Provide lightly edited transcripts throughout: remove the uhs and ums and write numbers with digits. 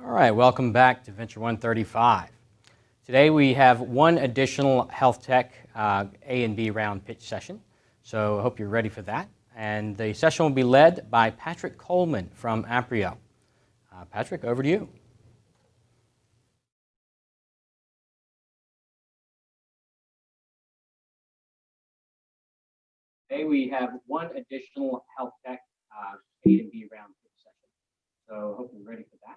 All right, welcome back to Venture 135. Today we have one additional Healthtech A and B round pitch session, so I hope you're ready for that. And the session will be led by Patrick Coleman from Aprio. Patrick, over to you. Today we have one additional Healthtech A and B round pitch session, so I hope you're ready for that.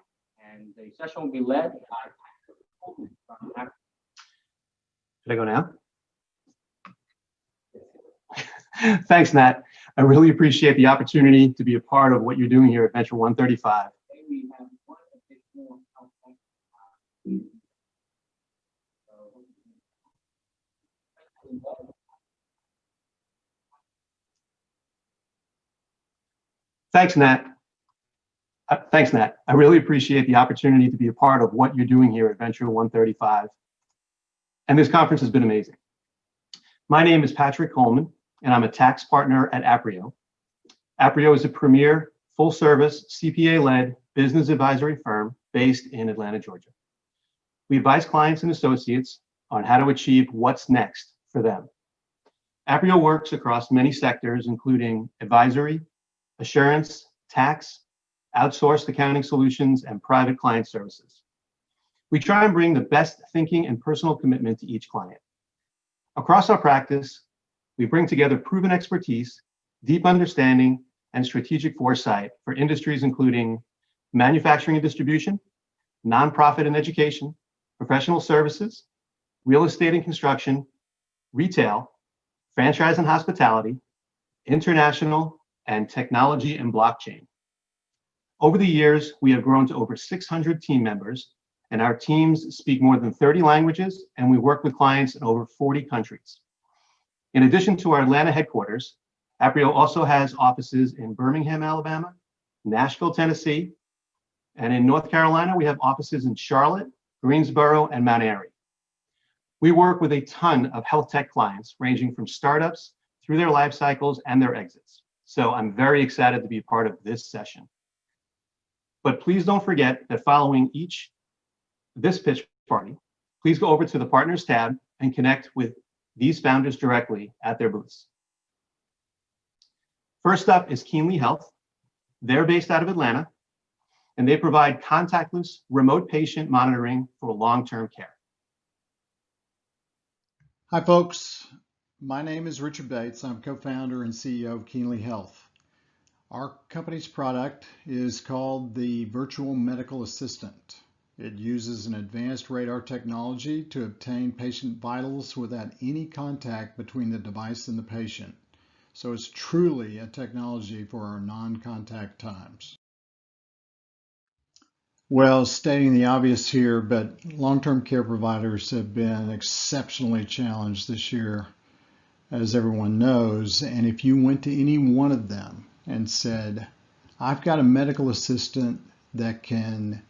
And the session will be led by Patrick Coleman from Aprio. Should I go now? Thanks, Nat. I really appreciate the opportunity to be a part of what you're doing here at Venture 135. Today we have one additional Healthtech Thanks, Nat. I really appreciate the opportunity to be a part of what you're doing here at Venture 135. And this conference has been amazing. My name is Patrick Coleman, and I'm a tax partner at Aprio. Aprio is a premier, full-service, CPA-led business advisory firm based in Atlanta, Georgia. We advise clients and associates on how to achieve what's next for them. Aprio works across many sectors, including advisory, assurance, tax, outsourced accounting solutions, and private client services. We try and bring the best thinking and personal commitment to each client. Across our practice, we bring together proven expertise, deep understanding, and strategic foresight for industries including manufacturing and distribution, nonprofit and education, professional services, real estate and construction, retail, franchise and hospitality, international, and technology and blockchain. Over the years, we have grown to over 600 team members, and our teams speak more than 30 languages, and we work with clients in over 40 countries. In addition to our Atlanta headquarters, Aprio also has offices in Birmingham, Alabama, Nashville, Tennessee, and in North Carolina, we have offices in Charlotte, Greensboro, and Mount Airy. We work with a ton of health tech clients, ranging from startups through their life cycles and their exits. So I'm very excited to be a part of this session. But please don't forget that following this pitch party, please go over to the Partners tab and connect with these founders directly at their booths. First up is Keenly Health. They're based out of Atlanta, and they provide contactless remote patient monitoring for long-term care. Hi, folks. My name is Richard Bates. I'm co-founder and CEO of Keenly Health. Our company's product is called the Virtual Medical Assistant. It uses an advanced radar technology to obtain patient vitals without any contact between the device and the patient. So it's truly a technology for our non-contact times. Well, stating the obvious here, but long-term care providers have been exceptionally challenged this year, as everyone knows. And if you went to any one of them and said, I've got a medical assistant that can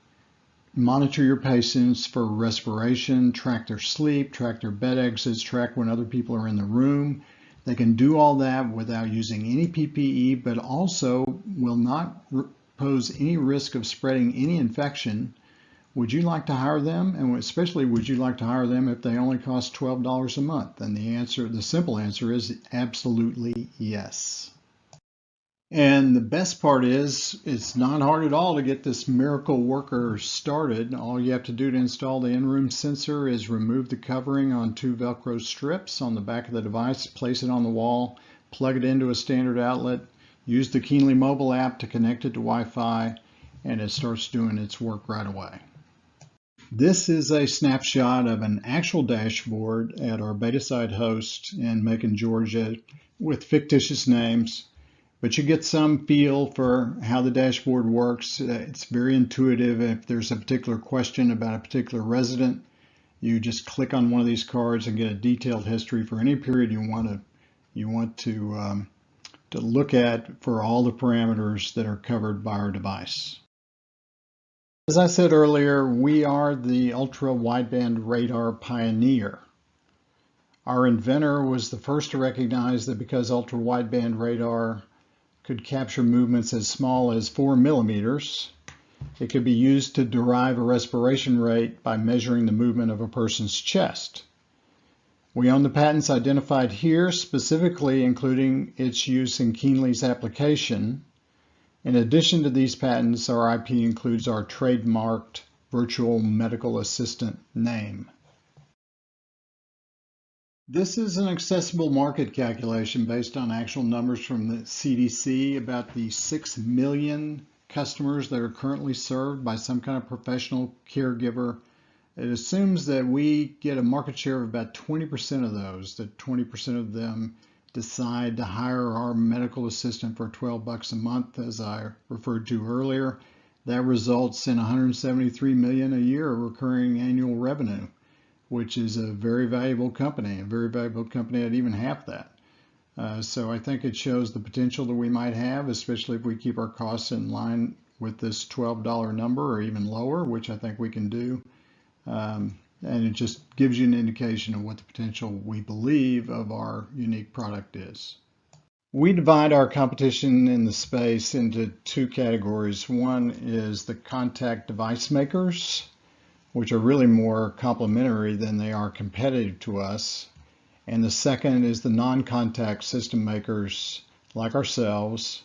monitor your patients for respiration, track their sleep, track their bed exits, track when other people are in the room. They can do all that without using any PPE, but also will not pose any risk of spreading any infection. Would you like to hire them? And especially, would you like to hire them if they only cost $12 a month? And the simple answer is absolutely yes. And the best part is, it's not hard at all to get this miracle worker started. All you have to do to install the in-room sensor is remove the covering on 2 Velcro strips on the back of the device, place it on the wall, plug it into a standard outlet, use the Keenly mobile app to connect it to Wi-Fi, and it starts doing its work right away. This is a snapshot of an actual dashboard at our beta site host in Macon, Georgia, with fictitious names. But you get some feel for how the dashboard works. It's very intuitive. If there's a particular question about a particular resident, you just click on one of these cards and get a detailed history for any period you want to look at for all the parameters that are covered by our device. As I said earlier, we are the ultra wideband radar pioneer. Our inventor was the first to recognize that because ultra wideband radar could capture movements as small as 4 millimeters, It could be used to derive a respiration rate by measuring the movement of a person's chest. We own the patents identified here, specifically including its use in Keenly's application. In addition to these patents, our IP includes our trademarked virtual medical assistant name. This is an accessible market calculation based on actual numbers from the CDC about the 6 million customers that are currently served by some kind of professional caregiver. It assumes that we get a market share of about 20% of those, that 20% of them decide to hire our medical assistant for $12 a month, as I referred to earlier. That results in $173 million a year recurring annual revenue, which is a very valuable company at even half that. So I think it shows the potential that we might have, especially if we keep our costs in line with this $12 number or even lower, which I think we can do. And it just gives you an indication of what the potential we believe of our unique product is. We divide our competition in the space into two categories. One is the contact device makers, which are really more complementary than they are competitive to us. And the second is the non-contact system makers like ourselves.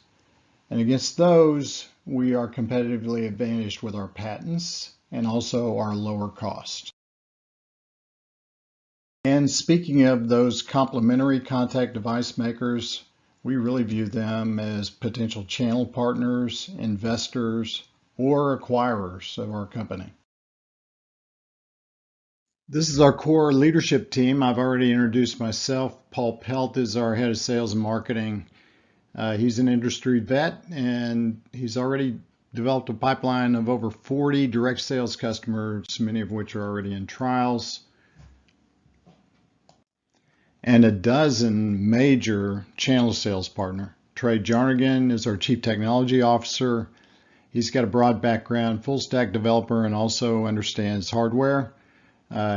And against those, we are competitively advantaged with our patents and also our lower cost. And speaking of those complementary contact device makers, we really view them as potential channel partners, investors, or acquirers of our company. This is our core leadership team. I've already introduced myself. Paul Pelt is our head of sales and marketing. He's an industry vet, and he's already developed a pipeline of over 40 direct sales customers, many of which are already in trials, and a dozen major channel sales partner. Trey Jarnigan is our Chief Technology Officer. He's got a broad background, full stack developer, and also understands hardware.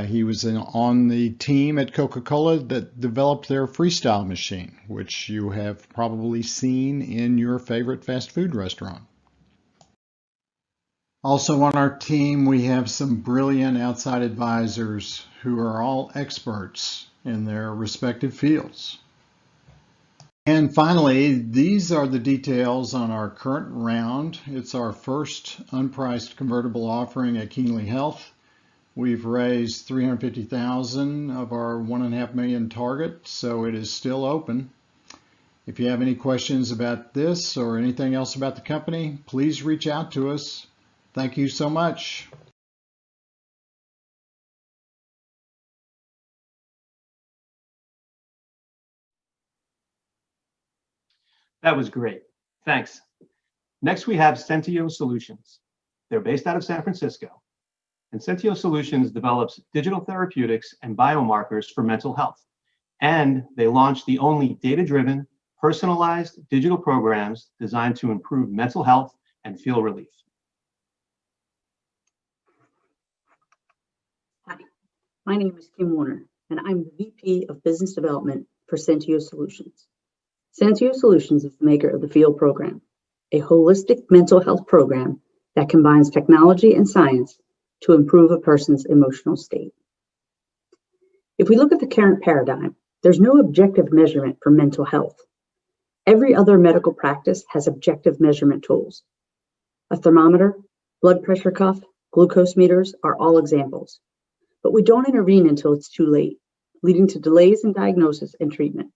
He was on the team at Coca-Cola that developed their Freestyle machine, which you have probably seen in your favorite fast food restaurant. Also on our team, we have some brilliant outside advisors who are all experts in their respective fields. And finally, these are the details on our current round. It's our first unpriced convertible offering at Keenly Health. We've raised $350,000 of our $1.5 million target, so it is still open. If you have any questions about this or anything else about the company, please reach out to us. Thank you so much. That was great. Thanks. Next, we have Sentio Solutions. They're based out of San Francisco. And Sentio Solutions develops digital therapeutics and biomarkers for mental health. And they launched the only data-driven, personalized digital programs designed to improve mental health and feel relief. Hi, my name is Kim Warner, and I'm the VP of Business Development for Sentio Solutions. Sentio Solutions is the maker of the FEEL program, a holistic mental health program that combines technology and science to improve a person's emotional state. If we look at the current paradigm, there's no objective measurement for mental health. Every other medical practice has objective measurement tools. A thermometer, blood pressure cuff, glucose meters are all examples. But we don't intervene until it's too late, leading to delays in diagnosis and treatment.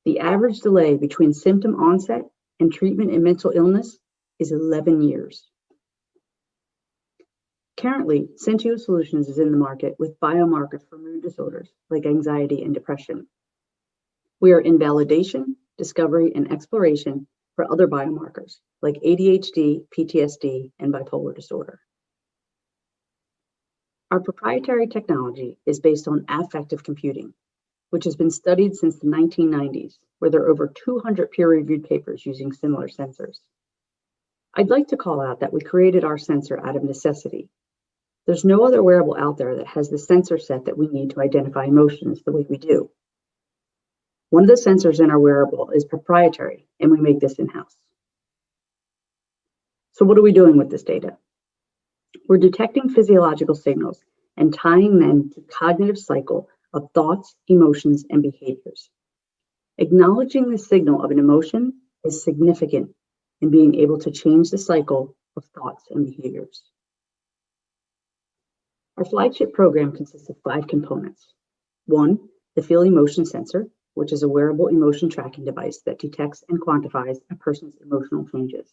The average delay between symptom onset and treatment in mental illness is 11 years. Currently, Sentio Solutions is in the market with biomarkers for mood disorders like anxiety and depression. We are in validation, discovery, and exploration for other biomarkers like ADHD, PTSD, and bipolar disorder. Our proprietary technology is based on affective computing, which has been studied since the 1990s, where there are over 200 peer-reviewed papers using similar sensors. I'd like to call out that we created our sensor out of necessity. There's no other wearable out there that has the sensor set that we need to identify emotions the way we do. One of the sensors in our wearable is proprietary, and we make this in-house. So what are we doing with this data? We're detecting physiological signals and tying them to cognitive cycle of thoughts, emotions, and behaviors. Acknowledging the signal of an emotion is significant in being able to change the cycle of thoughts and behaviors. Our flagship program consists of 5 components. 1, the Feel Emotion Sensor, which is a wearable emotion tracking device that detects and quantifies a person's emotional changes.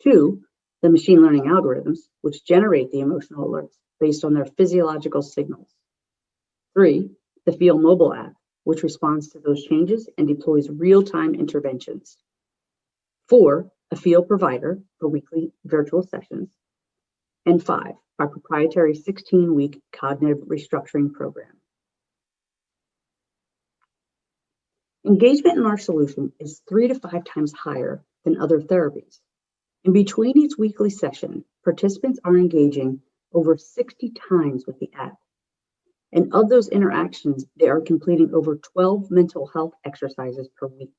2, the machine learning algorithms, which generate the emotional alerts based on their physiological signals. 3, the Feel mobile app, which responds to those changes and deploys real-time interventions. 4, a Feel provider for weekly virtual sessions. And 5, our proprietary 16-week cognitive restructuring program. Engagement in our solution is 3 to 5 times higher than other therapies. In between each weekly session, participants are engaging over 60 times with the app. And of those interactions, they are completing over 12 mental health exercises per week.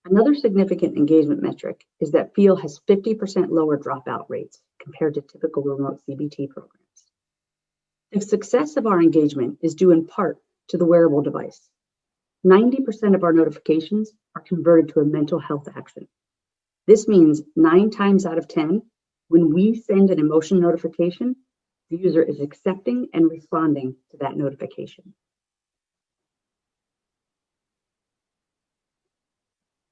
Another significant engagement metric is that Feel has 50% lower dropout rates compared to typical remote CBT programs. The success of our engagement is due in part to the wearable device. 90% of our notifications are converted to a mental health action. This means 9 times out of 10, when we send an emotion notification, the user is accepting and responding to that notification.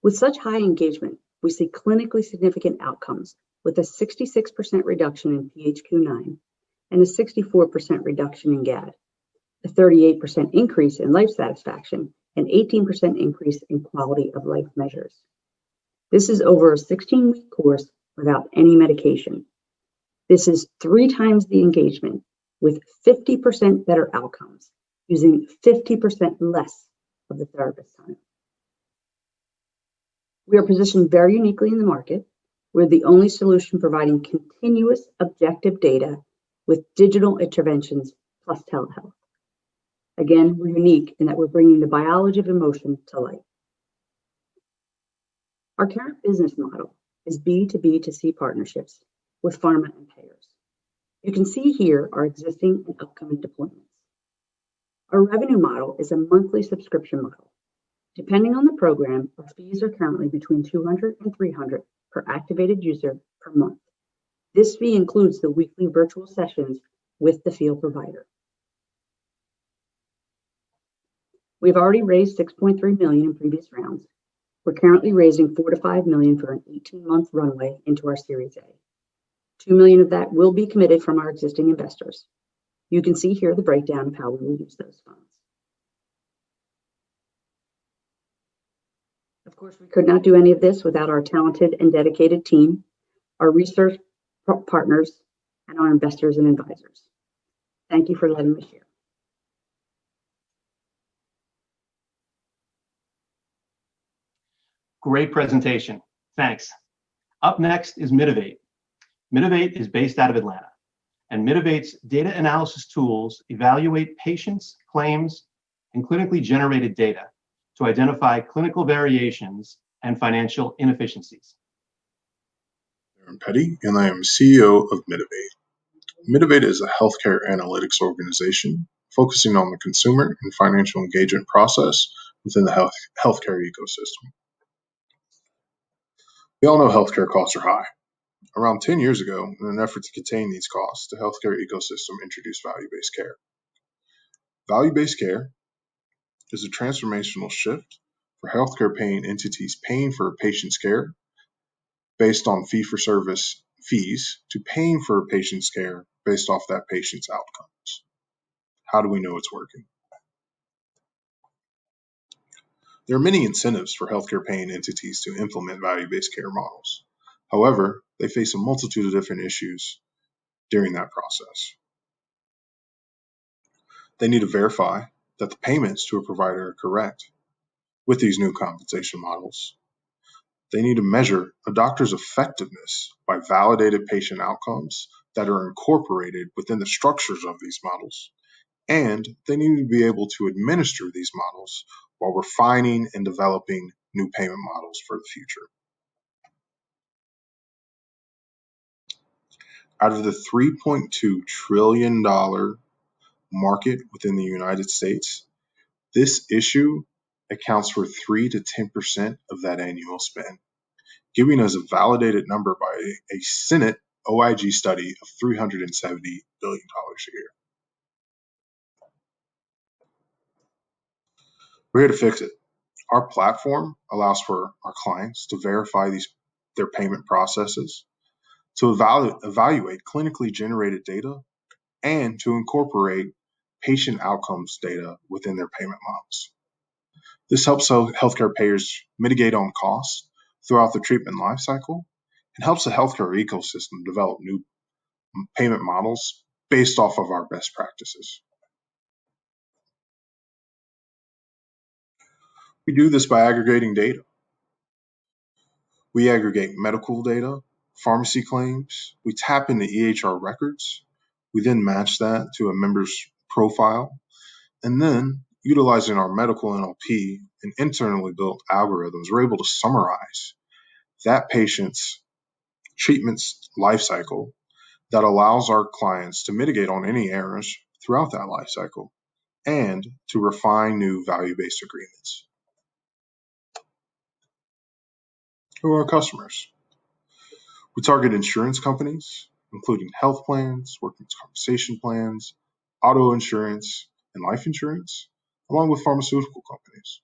With such high engagement, we see clinically significant outcomes with a 66% reduction in PHQ-9 and a 64% reduction in GAD, a 38% increase in life satisfaction, and 18% increase in quality of life measures. This is over a 16-week course without any medication. This is 3 times the engagement with 50% better outcomes using 50% less of the therapist's time. We are positioned very uniquely in the market. We're the only solution providing continuous objective data with digital interventions plus telehealth. Again, we're unique in that we're bringing the biology of emotion to light. Our current business model is B2B2C partnerships with pharma and payers. You can see here our existing and upcoming deployments. Our revenue model is a monthly subscription model. Depending on the program, our fees are currently between $200 and $300 per activated user per month. This fee includes the weekly virtual sessions with the Feel provider. We've already raised $6.3 million in previous rounds. We're currently raising $4 to $5 million for an 18-month runway into our Series A. $2 million of that will be committed from our existing investors. You can see here the breakdown of how we will use those funds. Of course, we could not do any of this without our talented and dedicated team, our research partners, and our investors and advisors. Thank you for letting me share. Great presentation. Thanks. Up next is Mitivate. Mitivate is based out of Atlanta, and Mitivate's data analysis tools evaluate patients, claims, and clinically generated data to identify clinical variations and financial inefficiencies. I'm Petty, and I am CEO of Mitivate. Mitivate is a healthcare analytics organization focusing on the consumer and financial engagement process within the healthcare ecosystem. We all know healthcare costs are high. Around 10 years ago, in an effort to contain these costs, the healthcare ecosystem introduced value-based care. Value-based care is a transformational shift for healthcare paying entities paying for a patient's care based on fee-for-service fees to paying for a patient's care based off that patient's outcomes. How do we know it's working? There are many incentives for healthcare paying entities to implement value-based care models. However, they face a multitude of different issues during that process. They need to verify that the payments to a provider are correct with these new compensation models. They need to measure a doctor's effectiveness by validated patient outcomes that are incorporated within the structures of these models. And they need to be able to administer these models while refining and developing new payment models for the future. Out of the $3.2 trillion market within the United States, this issue accounts for 3 to 10% of that annual spend, giving us a validated number by a Senate OIG study of $370 billion a year. We're here to fix it. Our platform allows for our clients to verify their payment processes, to evaluate clinically generated data, and to incorporate patient outcomes data within their payment models. This helps healthcare payers mitigate on costs throughout the treatment lifecycle and helps the healthcare ecosystem develop new payment models based off of our best practices. We do this by aggregating data. We aggregate medical data, pharmacy claims, we tap into EHR records, we then match that to a member's profile, and then utilizing our medical NLP and internally built algorithms, we're able to summarize that patient's treatment's life cycle that allows our clients to mitigate on any errors throughout that life cycle and to refine new value-based agreements. Who are our customers? We target insurance companies, including health plans, workers' compensation plans, auto insurance, and life insurance, along with pharmaceutical companies.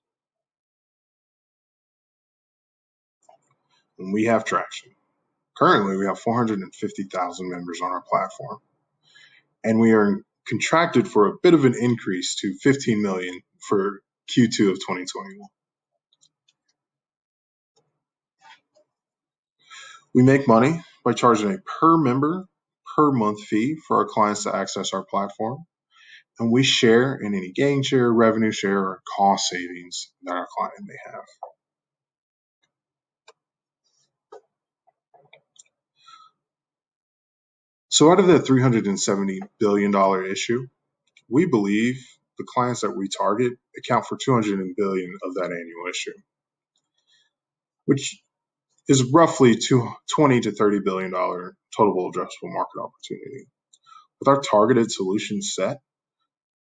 And we have traction. Currently, we have 450,000 members on our platform, and we are contracted for a bit of an increase to 15 million for Q2 of 2021. We make money by charging a per member, per month fee for our clients to access our platform, and we share in any gain share, revenue share, or cost savings that our client may have. So out of the $370 billion issue, we believe the clients that we target account for $200 billion of that annual issue, which is roughly $20 to $30 billion total addressable market opportunity. With our targeted solution set,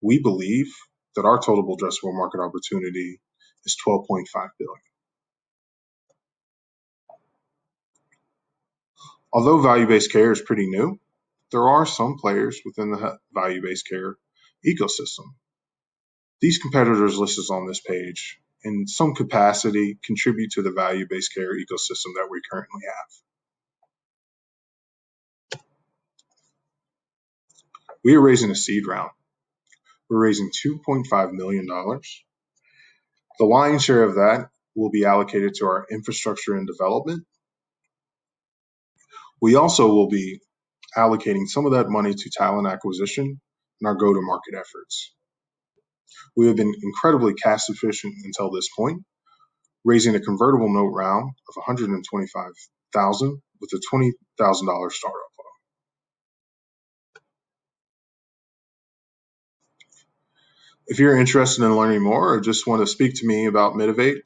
we believe that our total addressable market opportunity is $12.5 billion. Although value-based care is pretty new, there are some players within the value-based care ecosystem. These competitors listed on this page in some capacity contribute to the value-based care ecosystem that we currently have. We are raising a seed round. We're raising $2.5 million. The lion's share of that will be allocated to our infrastructure and development. We also will be allocating some of that money to talent acquisition and our go-to-market efforts. We have been incredibly cash efficient until this point, raising a convertible note round of $125,000 with a $20,000 startup loan. If you're interested in learning more or just want to speak to me about Mitivate,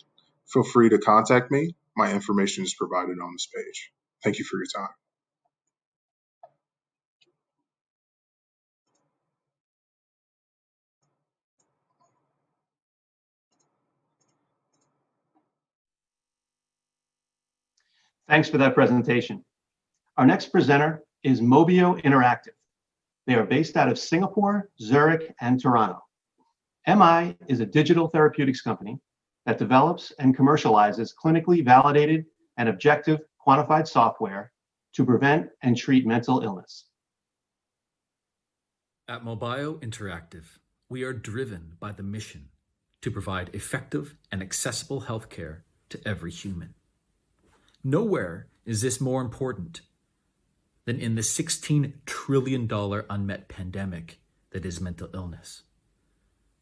feel free to contact me. My information is provided on this page. Thank you for your time. Thanks for that presentation. Our next presenter is Mobio Interactive. They are based out of Singapore, Zurich, and Toronto. MI is a digital therapeutics company that develops and commercializes clinically validated and objective quantified software to prevent and treat mental illness. At Mobio Interactive, we are driven by the mission to provide effective and accessible healthcare to every human. Nowhere is this more important than in the $16 trillion unmet pandemic that is mental illness.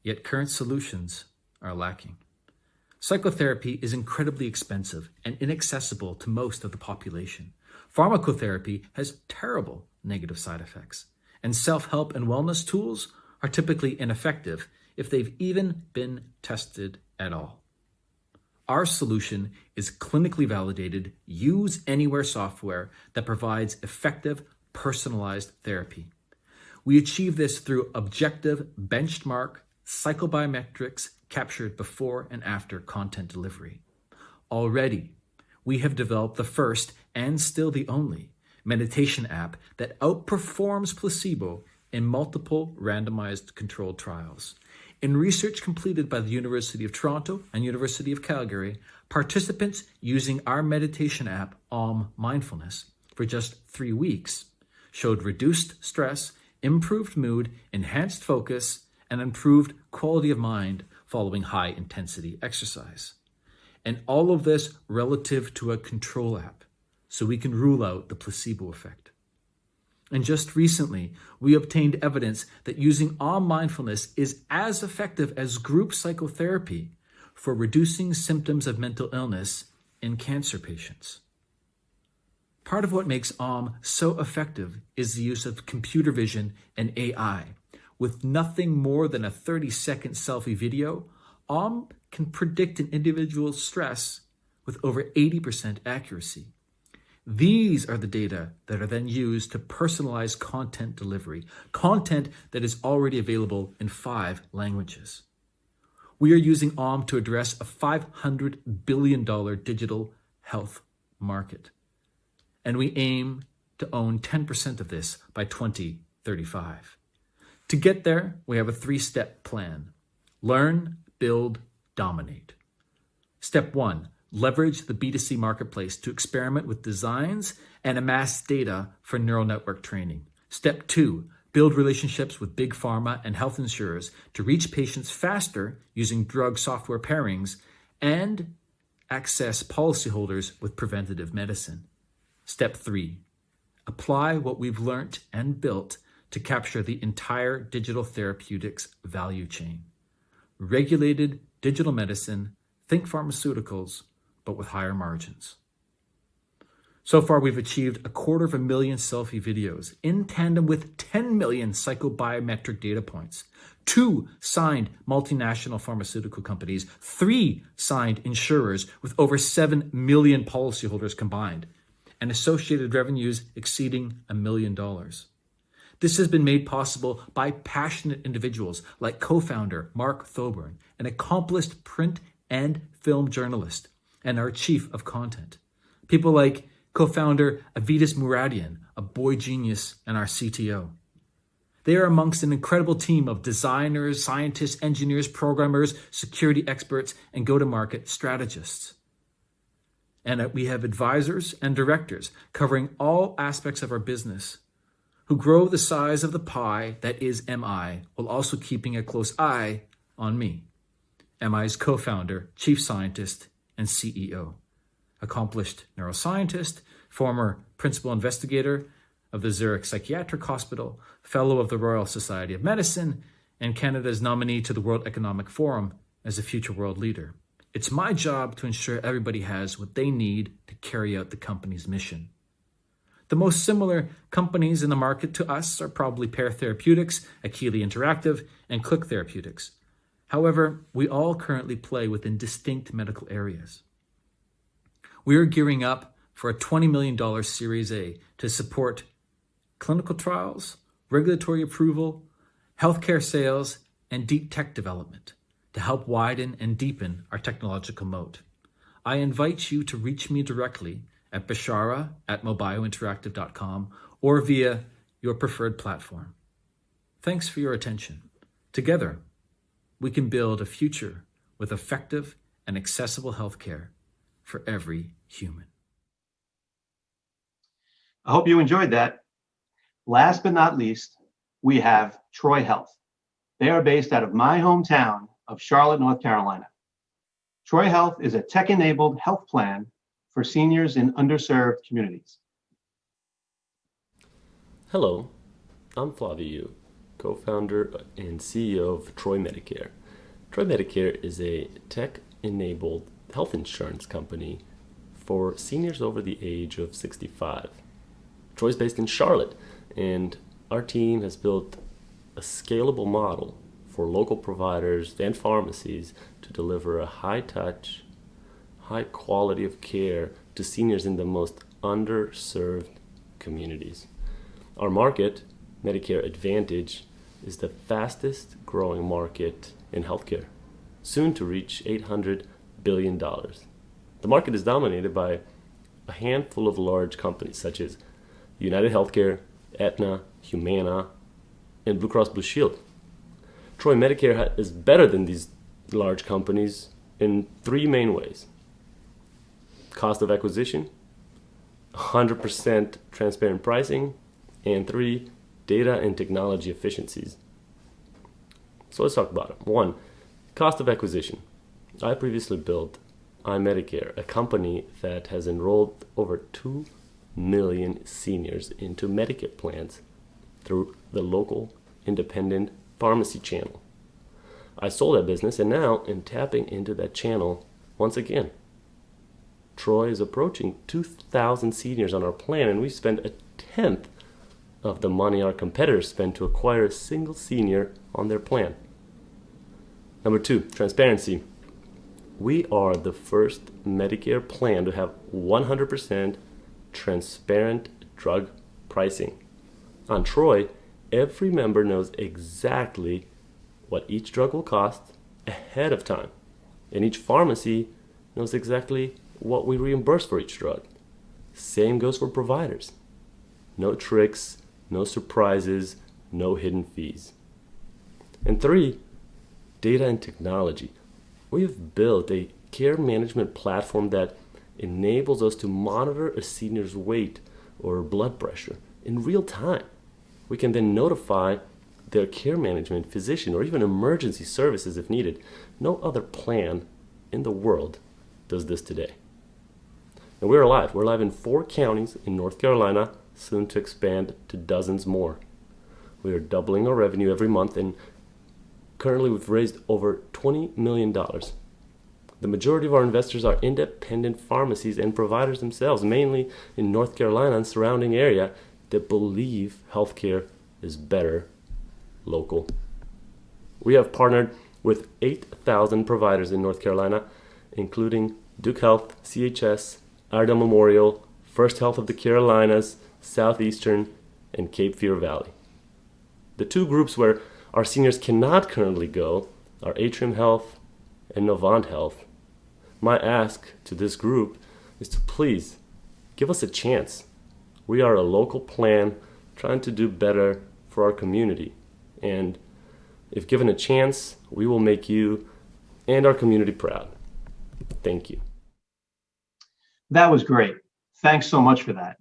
Yet current solutions are lacking. Psychotherapy is incredibly expensive and inaccessible to most of the population. Pharmacotherapy has terrible negative side effects, and self-help and wellness tools are typically ineffective if they've even been tested at all. Our solution is clinically validated, use anywhere software that provides effective personalized therapy. We achieve this through objective benchmark psychobiometrics captured before and after content delivery. Already, we have developed the first and still the only meditation app that outperforms placebo in multiple randomized controlled trials. In research completed by the University of Toronto and University of Calgary, participants using our meditation app, Mindfulness, for just 3 weeks showed reduced stress, improved mood, enhanced focus, and improved quality of mind following high-intensity exercise. And all of this relative to a control app, so we can rule out the placebo effect. And just recently, we obtained evidence that using Mindfulness is as effective as group psychotherapy for reducing symptoms of mental illness in cancer patients. Part of what makes so effective is the use of computer vision and AI. With nothing more than a 30-second selfie video, can predict an individual's stress with over 80% accuracy. These are the data that are then used to personalize content delivery, content that is already available in 5 languages. We are using to address a $500 billion digital health market, and we aim to own 10% of this by 2035. To get there, we have a 3-step plan. Learn, build, dominate. Step 1, leverage the B2C marketplace to experiment with designs and amass data for neural network training. Step 2, build relationships with big pharma and health insurers to reach patients faster using drug software pairings and access policyholders with preventative medicine. Step 3, apply what we've learned and built to capture the entire digital therapeutics value chain. Regulated digital medicine, think pharmaceuticals, but with higher margins. So far, we've achieved 250,000 selfie videos in tandem with 10 million psychobiometric data points, 2 signed multinational pharmaceutical companies, 3 signed insurers with over 7 million policyholders combined, and associated revenues exceeding $1 million. This has been made possible by passionate individuals like co-founder Mark Thoburn, an accomplished print and film journalist, and our chief of content. People like co-founder Avidas Muradian, a boy genius and our CTO. They are amongst an incredible team of designers, scientists, engineers, programmers, security experts, and go-to-market strategists. And we have advisors and directors covering all aspects of our business who grow the size of the pie that is MI, while also keeping a close eye on me, MI's co-founder, chief scientist, and CEO, accomplished neuroscientist, former principal investigator of the Zurich Psychiatric Hospital, fellow of the Royal Society of Medicine, and Canada's nominee to the World Economic Forum as a future world leader. It's my job to ensure everybody has what they need to carry out the company's mission. The most similar companies in the market to us are probably Pear Therapeutics, Akili Interactive, and Click Therapeutics. However, we all currently play within distinct medical areas. We are gearing up for a $20 million Series A to support clinical trials, regulatory approval, healthcare sales, and deep tech development to help widen and deepen our technological moat. I invite you to reach me directly at bashara@mobiointeractive.com or via your preferred platform. Thanks for your attention. Together, we can build a future with effective and accessible healthcare for every human. I hope you enjoyed that. Last but not least, we have Troy Health. They are based out of my hometown of Charlotte, North Carolina. Troy Health is a tech-enabled health plan for seniors in underserved communities. Hello, I'm Flavio, co-founder and CEO of Troy Medicare. Troy Medicare is a tech-enabled health insurance company for seniors over the age of 65. Troy's based in Charlotte, and our team has built a scalable model for local providers and pharmacies to deliver a high-touch, high quality of care to seniors in the most underserved communities. Our market, Medicare Advantage, is the fastest growing market in healthcare, soon to reach $800 billion. The market is dominated by a handful of large companies such as United Healthcare, Aetna, Humana, and Blue Cross Blue Shield. Troy Medicare is better than these large companies in three main ways: cost of acquisition, 100% transparent pricing, and 3, data and technology efficiencies. So let's talk about it. 1, cost of acquisition. I previously built iMedicare, a company that has enrolled over 2 million seniors into Medicare plans through the local independent pharmacy channel. I sold that business and now am tapping into that channel once again. Troy is approaching 2,000 seniors on our plan, and we spend a tenth of the money our competitors spend to acquire a single senior on their plan. Number 2, transparency. We are the first Medicare plan to have 100% transparent drug pricing. On Troy, every member knows exactly what each drug will cost ahead of time, and each pharmacy knows exactly what we reimburse for each drug. Same goes for providers. No tricks, no surprises, no hidden fees. And 3, data and technology. We have built a care management platform that enables us to monitor a senior's weight or blood pressure in real time. We can then notify their care management physician or even emergency services if needed. No other plan in the world does this today. And we're live. We're live in 4 counties in North Carolina, soon to expand to dozens more. We are doubling our revenue every month, and currently we've raised over $20 million. The majority of our investors are independent pharmacies and providers themselves, mainly in North Carolina and surrounding area, that believe healthcare is better local. We have partnered with 8,000 providers in North Carolina, including Duke Health, CHS, Iredell Memorial, First Health of the Carolinas, Southeastern, and Cape Fear Valley. The 2 groups where our seniors cannot currently go are Atrium Health and Novant Health. My ask to this group is to please give us a chance. We are a local plan trying to do better for our community. And if given a chance, we will make you and our community proud. Thank you. That was great. Thanks so much for that.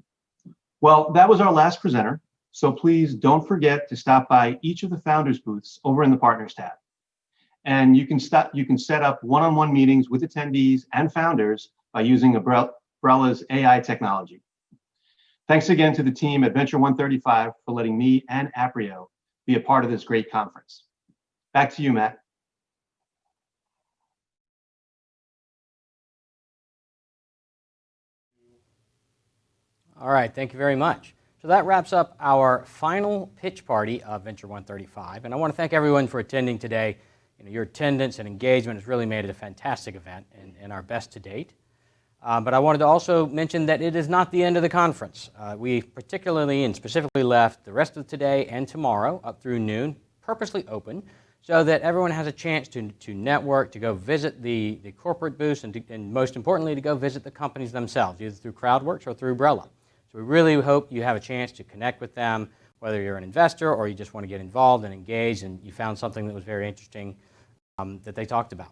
Well, that was our last presenter. So please don't forget to stop by each of the founders booths over in the Partners tab. And you can set up one-on-one meetings with attendees and founders by using Umbrella's AI technology. Thanks again to the team at Venture 135 for letting me and Aprio be a part of this great conference. Back to you, Matt. All right, thank you very much. So that wraps up our final pitch party of Venture 135, and I want to thank everyone for attending today. Your attendance and engagement has really made it a fantastic event and our best to date. But I wanted to also mention that it is not the end of the conference. We particularly and specifically left the rest of today and tomorrow up through noon purposely open so that everyone has a chance to network, to go visit the corporate booths, and most importantly, to go visit the companies themselves, either through CrowdWorks or through Umbrella. So we really hope you have a chance to connect with them, whether you're an investor or you just want to get involved and engaged and you found something that was very interesting that they talked about.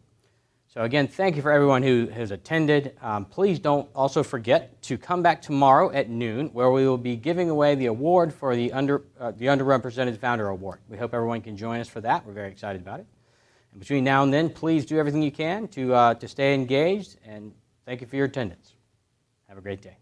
So again, thank you for everyone who has attended. Please don't also forget to come back tomorrow at noon, where we will be giving away the award for the Underrepresented Founder Award. We hope everyone can join us for that. We're very excited about it. And between now and then, please do everything you can to stay engaged, and thank you for your attendance. Have a great day.